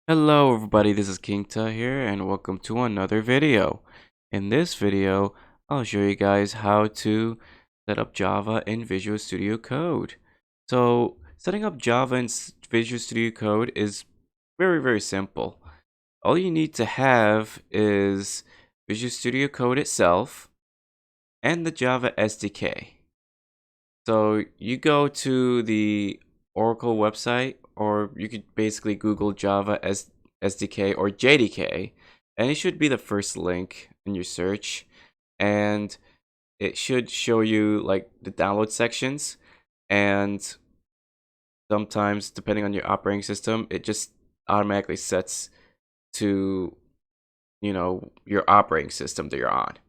Hello everybody, this is KingTut here and welcome to another video. In this video, I'll show you guys how to set up Java in Visual Studio Code. So, setting up Java in Visual Studio Code is very simple. All you need to have is Visual Studio Code itself and the Java SDK. So, you go to the Oracle website, or you could basically Google Java SDK or JDK, and it should be the first link in your search, and it should show you like the download sections, and sometimes depending on your operating system, it just automatically sets to your operating system that you're on.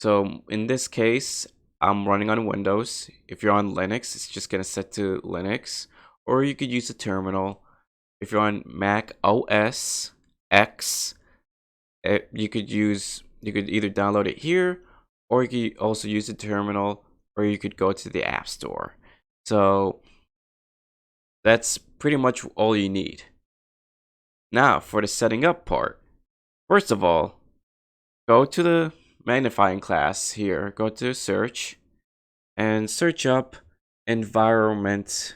So in this case, I'm running on Windows. If you're on Linux, it's just gonna set to Linux, or you could use a terminal. If you're on Mac OS X, you could either download it here, or you could also use the terminal, or you could go to the App Store. So that's pretty much all you need. Now for the setting up part. First of all, go to the magnifying glass here, go to search, and search up environment.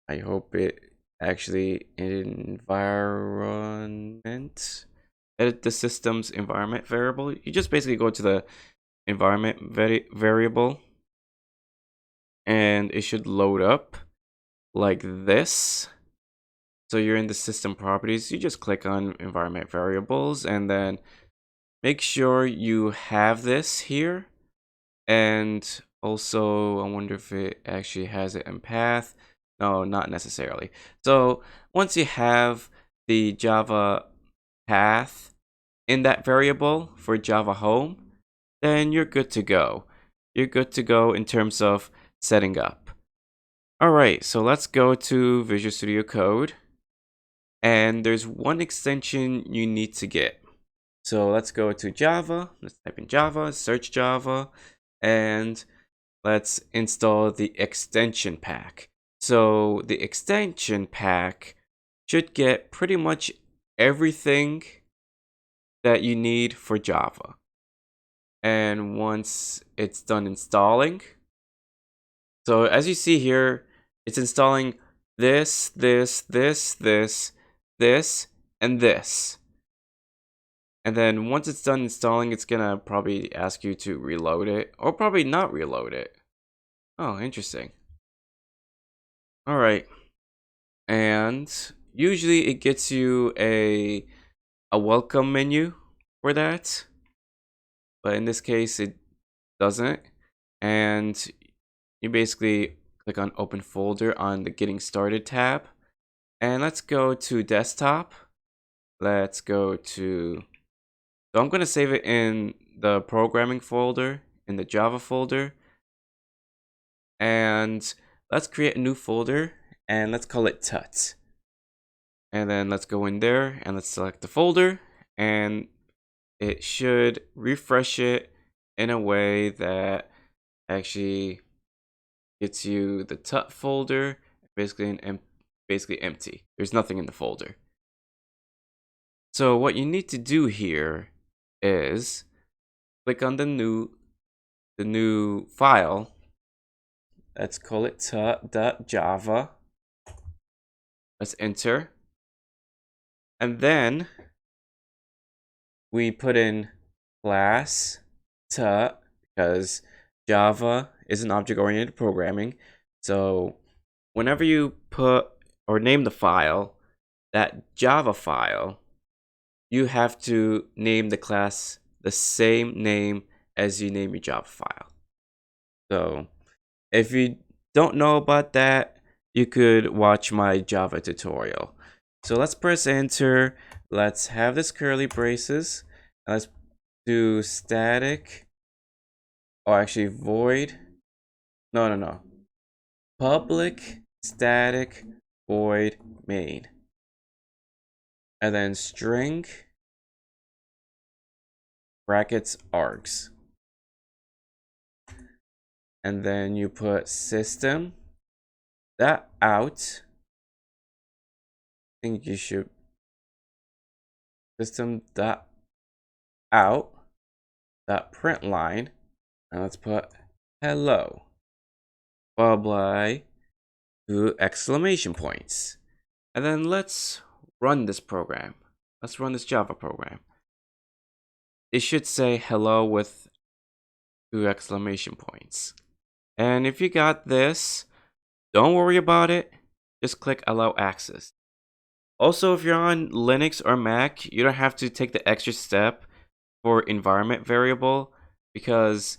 I hope it actually environment. Edit the system's environment variable. You just basically go to the environment variable, and it should load up like this. So you're in the system properties. You just click on environment variables, and then make sure you have this here. And also, I wonder if it actually has it in path. No, not necessarily. So once you have the Java path in that variable for Java home, then you're good to go. You're good to go in terms of setting up. All right, so let's go to Visual Studio Code. And there's one extension you need to get. So let's go to Java. Let's type in Java, search Java, and let's install the extension pack. So the extension pack should get pretty much everything that you need for Java. And once it's done installing, so as you see here, it's installing this, and this. And then once it's done installing, it's gonna probably ask you to reload it, or probably not reload it. Oh, interesting. All right. And usually it gets you a welcome menu for that, but in this case it doesn't. And you basically click on open folder on the getting started tab, and let's go to desktop. Let's go to, so I'm going to save it in the programming folder, in the Java folder, and let's create a new folder, and let's call it tut. And then let's go in there and let's select the folder, and it should refresh it in a way that actually gets you the tut folder, basically basically empty. There's nothing in the folder. So what you need to do here is click on the new file. Let's call it tut.java. Let's enter. And then we put in class tut, because Java is an object-oriented programming. So whenever you put or name the file, that Java file, you have to name the class the same name as you name your Java file. So if you don't know about that, you could watch my Java tutorial. So let's press enter. Let's have this curly braces. Let's do static, or actually void. No. Public static void main. And then string brackets args. And then you put system that out think you should system.out.println, and let's put hello, followed by 2 exclamation points. And then let's run this program. Let's run this Java program. It should say hello with 2 exclamation points. And if you got this, don't worry about it. Just click allow access. Also, if you're on Linux or Mac, you don't have to take the extra step for environment variable, because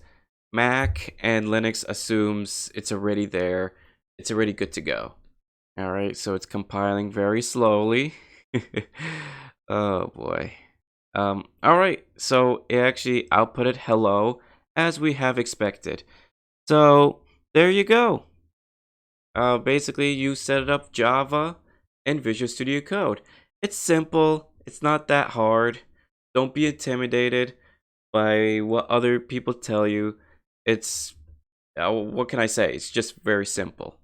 Mac and Linux assumes it's already there. It's already good to go. All right, so it's compiling very slowly. Oh boy. All right, so it actually outputted hello as we have expected. So there you go. Basically, you set up Java and Visual Studio Code. It's simple. It's not that hard. Don't be intimidated by what other people tell you. It's what can I say? It's just very simple.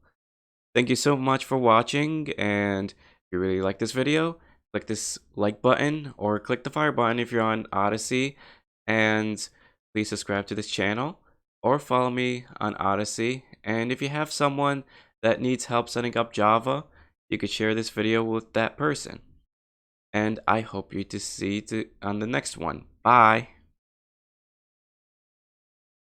Thank you so much for watching, and if you really like this video, click this like button or click the fire button if you're on Odyssey, and please subscribe to this channel or follow me on Odyssey. And if you have someone that needs help setting up Java, you could share this video with that person. And I hope you to see on the next one. Bye.